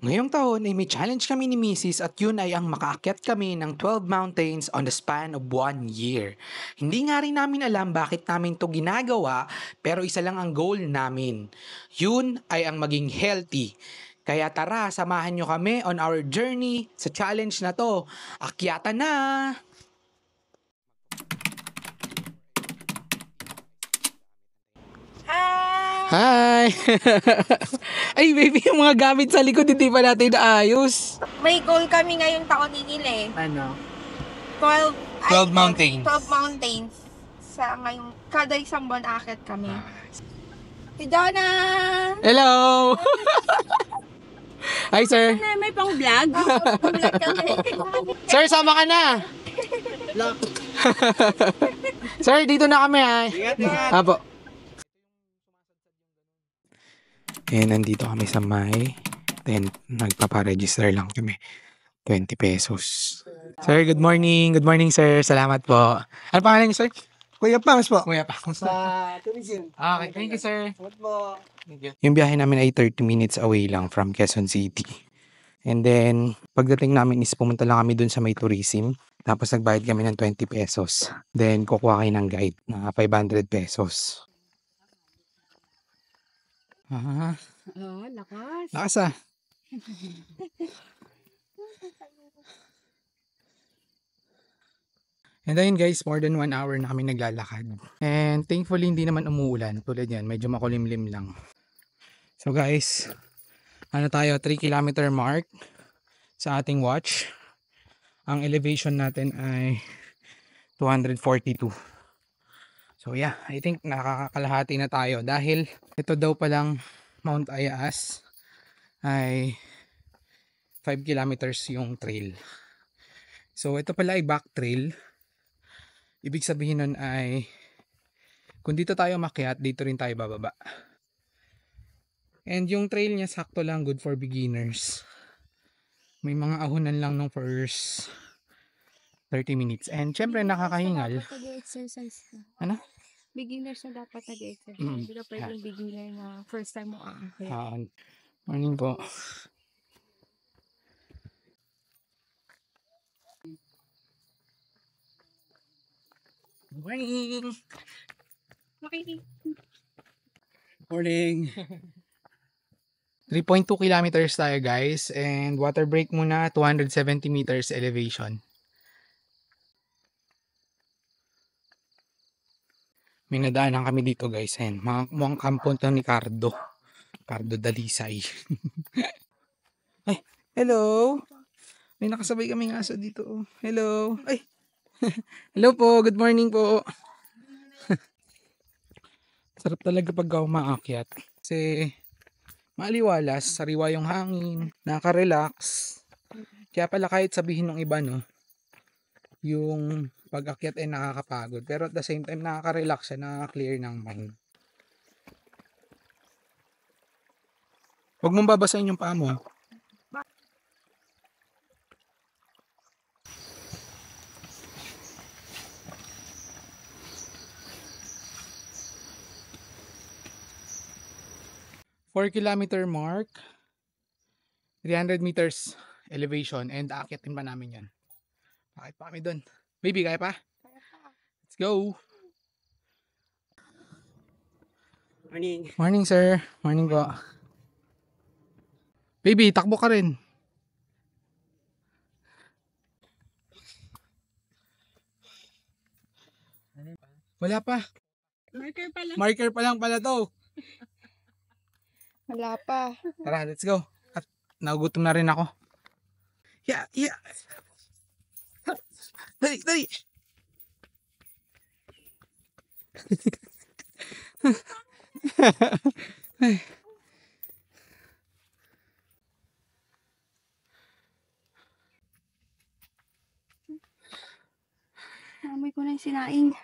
Ngayong taon ay may challenge kami ni Mrs. at yun ay ang makaakyat kami ng 12 mountains on the span of 1 year. Hindi nga rin namin alam bakit namin to ginagawa pero isa lang ang goal namin. Yun ay ang maging healthy. Kaya tara, samahan nyo kami on our journey sa challenge na to. Akyatan na! Hi! Ay, baby, yung mga gamit sa likod, hindi pa natin naayos. May goal kami ngayong taon nila Ano? 12 mountains. 12 mountains. Sa ngayong, kada isang buwan akit kami. Si Donna! Hello! Hi, sir. May pang vlog? Vlog kami. Sir, sama ka na. Sir, dito na kami, ha. Ingat. Apo. Nandito kami sa may. Then, nagpaparegister lang kami. 20 pesos. Sir, good morning. Good morning, sir. Salamat po. Ano pangalan niyo, sir? Kuya Pangs po. Kuya pa. Sa tourism. Okay, thank you, sir. Salamat po. Yung biyahe namin ay 30 minutes away lang from Quezon City. And then, pagdating namin is pumunta lang kami dun sa may tourism. Tapos nagbayad kami ng 20 pesos. Then, kukuha kayo ng guide na 500 pesos. Ah, Oh, lakas. lakas ah. And then guys, more than 1 hour na kami naglalakad. And thankfully, hindi naman umuulan. Tulad yan, medyo makulimlim lang. So guys, ano tayo, 3 kilometer mark sa ating watch. Ang elevation natin ay 242. So yeah, I think nakakalahati na tayo. Dahil ito daw palang Mount Ayas ay 5 kilometers yung trail. So ito pala ay back trail. Ibig sabihin nun ay kung dito tayo makyat, dito rin tayo bababa. And yung trail niya sakto lang, good for beginners. May mga ahonan lang nung first 30 minutes. And syempre nakakahingal. Nag-exercise ka. Ano? Beginners na dapat nag-exercise. Mm. Hindi ka pwedeng beginner na first time mo aakyat. Morning po. Morning! Morning! 3.2 kilometers tayo guys, and water break muna, 270 meters elevation. May nadaanan kami dito guys, and mukhang kampo to ni Cardo Dalisay. Ay, hello! May nakasabay kaming aso dito. Hello! Ay! Hello po, good morning po. Sarap talaga pag umaakyat. Kasi maliwalas, sariwa yung hangin, nakaka-relax. Kaya pala kahit sabihin ng iba no, yung pag-akyat ay nakakapagod. Pero at the same time nakaka-relax siya, nakaka-clear ng mind. Huwag mong babasahin yung paa mo. 4 kilometer mark, 300 meters elevation, and aakyatin pa namin yan. Bakit pa kami dun? Baby, kaya pa? Let's go! Morning. Morning sir, morning po. Baby, takbo ka rin. Wala pa. Marker pa lang pala to. Wala pa. Tara, let's go. At nagutom na rin ako. Yeah. Dali. Amoy ko na yung sinaing.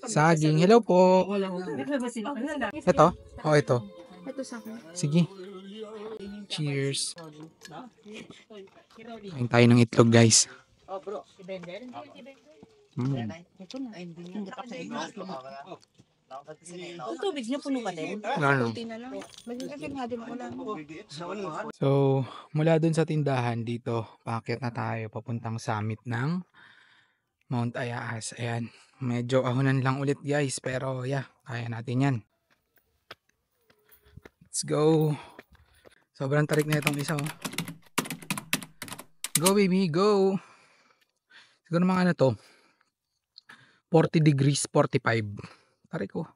Saging. Hello po. Ito? Oh, ito. Ito sa akin. Sige. Cheers. Kain tayo ng itlog, guys. Mm. Yung tubig niyo puno pa din? Ano? Kunti na lang. Magiging din ko lang. So, mula dun sa tindahan dito, paakyat na tayo papuntang summit ng Mount Ayaas. Ayan. Medyo ahonan lang ulit, guys. Pero, yeah. Kaya natin yan. Let's go. Sobrang tarik na itong isa, oh. Go, baby. Go. Siguro mga ano to. 40 degrees, 45. Tarik ko.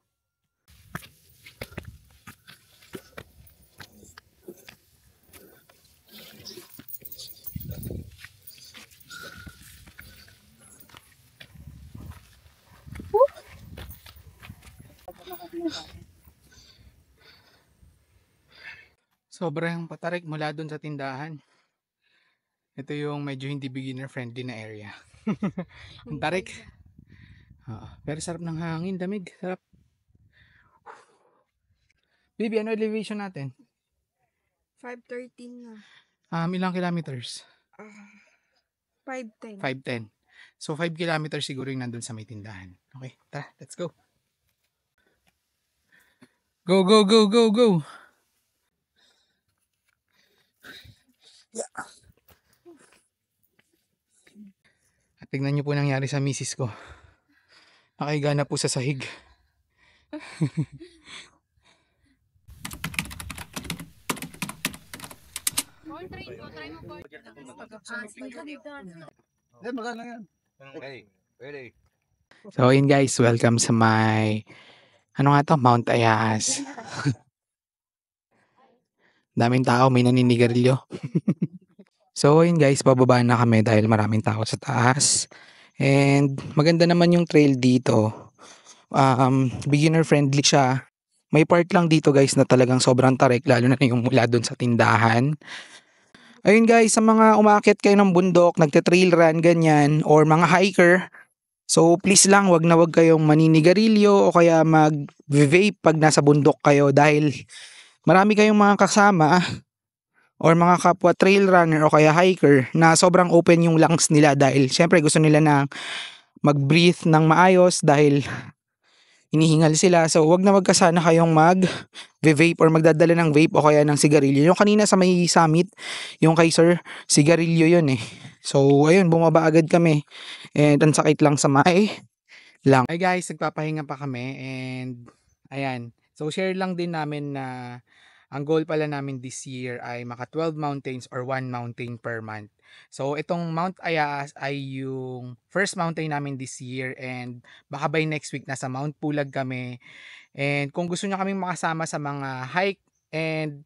Sobrang patarik mula dun sa tindahan. Ito yung medyo hindi beginner friendly na area. Ang tarik. Pero sarap ng hangin, damig. Sarap. Baby, ano elevation natin? 5:13 na. Ilang kilometers? 5:10. 5:10. So 5 kilometers siguro yung nandun sa may tindahan. Okay, tara, let's go. Go, go, go, go, go. Yeah. At tignan nyo po nangyari sa misis ko. Nakahiga na po sa sahig. So yun guys, welcome sa my Mount Ayaas. Daming tao, may naninigarilyo. So yun guys, bababa na kami dahil maraming tao sa taas. And maganda naman yung trail dito. Beginner friendly siya. May part lang dito guys na talagang sobrang tarik, lalo na yung mula dun sa tindahan. Ayun guys, sa mga umaakit kayo ng bundok, nagte-trail run, ganyan, or mga hiker, so please lang, wag na wag kayong maninigarilyo o kaya mag-vape pag nasa bundok kayo dahil marami kayong mga kasama or mga kapwa trail runner o kaya hiker na sobrang open yung lungs nila dahil syempre gusto nila na mag-breathe ng maayos dahil hinihingal sila. So wag na wag ka sana kayong mag-vape or magdadala ng vape o kaya ng sigarilyo. Yung kanina sa may summit, yung kay sir, sigarilyo yun eh. So ayun, bumaba agad kami and ang sakit lang sa may lang. Hey guys, nagpapahinga pa kami and ayan. So share lang din namin na ang goal pala namin this year ay maka 12 mountains or 1 mountain per month. So itong Mount Ayaas ay yung first mountain namin this year and baka by next week nasa Mount Pulag kami. And kung gusto niyo kaming makasama sa mga hike and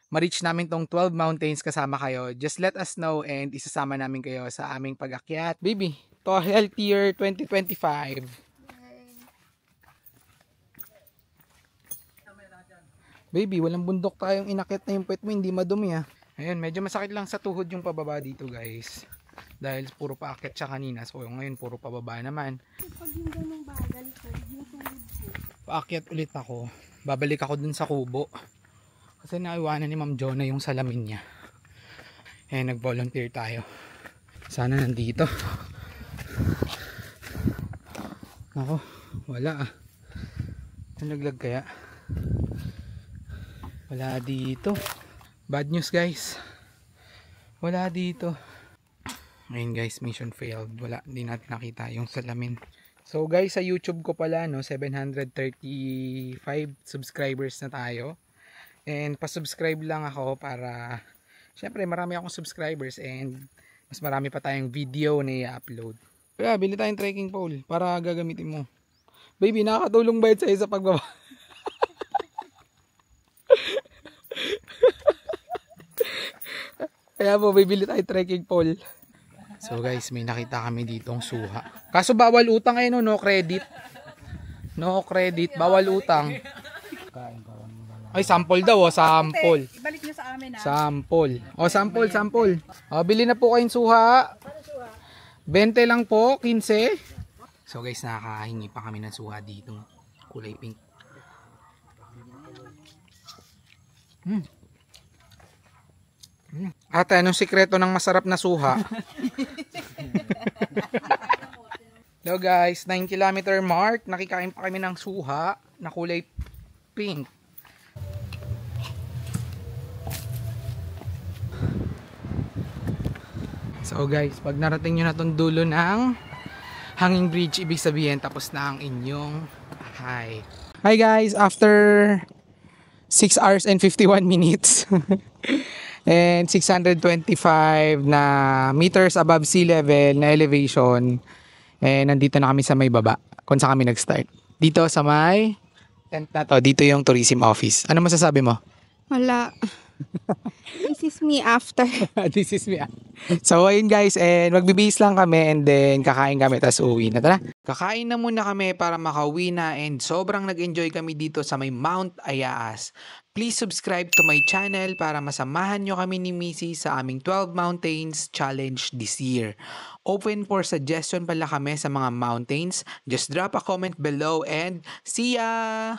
ma-reach namin tong 12 mountains kasama kayo, just let us know and isasama namin kayo sa aming pag-akyat. Baby, to Healthier 2025. Baby, walang bundok tayong inakit na yung pet mo, hindi madumi ah. Ayun, medyo masakit lang sa tuhod yung pababa dito guys. Dahil puro paakyat siya kanina, so ngayon puro pababa naman. Pag yung ganong bagal ko, yung tuhod ko. Paakyat ulit ako, babalik ako dun sa kubo. Kasi naiwanan ni Ma'am Jonah yung salamin niya. Eh, nag-volunteer tayo. Sana nandito. Ako, wala ah. Nalaglag kaya? Wala dito. Bad news guys. Wala dito. Ayun guys, mission failed. Wala, hindi natin nakita yung salamin. So guys, sa YouTube ko pala, no, 735 subscribers na tayo. And pa-subscribe lang ako para, syempre marami akong subscribers and mas marami pa tayong video na i-upload. Kaya bili tayong trekking pole para gagamitin mo. Baby, nakakatulong ba ito sa pagbaba? Kaya po, bibili tayo trekking pole. So guys, may nakita kami ditong suha. Kaso bawal utang eh, no credit. No credit, bawal utang. Ay, sample daw, sample. Ibalik nyo sa amin Sample. Sample. Bili na po kayong suha. 20 lang po, 15. So guys, nakakahingi pa kami ng suha dito. Kulay pink. Ate, anong sikreto ng masarap na suha? Hello guys, 9 kilometer mark. Nakikain pa kami ng suha na kulay pink. So guys, pag narating nyo na tong dulo ng hanging bridge, ibig sabihin tapos na ang inyong hi. Hi guys, after 6 hours and 51 minutes and 625 na meters above sea level na elevation, nandito na kami sa may baba kung saan kami nag-start. Dito sa may tent na to, dito yung tourism office. Ano masasabi mo? Wala. This is me after. This is me. So ayun guys, and magbibihis lang kami and then kakain kami tas uwi na. Tara. Kakain na muna kami para makauwi na and sobrang nag-enjoy kami dito sa may Mount Ayaas. Please subscribe to my channel para masamahan nyo kami ni Missy sa aming 12 Mountains Challenge this year. Open for suggestion pala kami sa mga mountains. Just drop a comment below and see ya!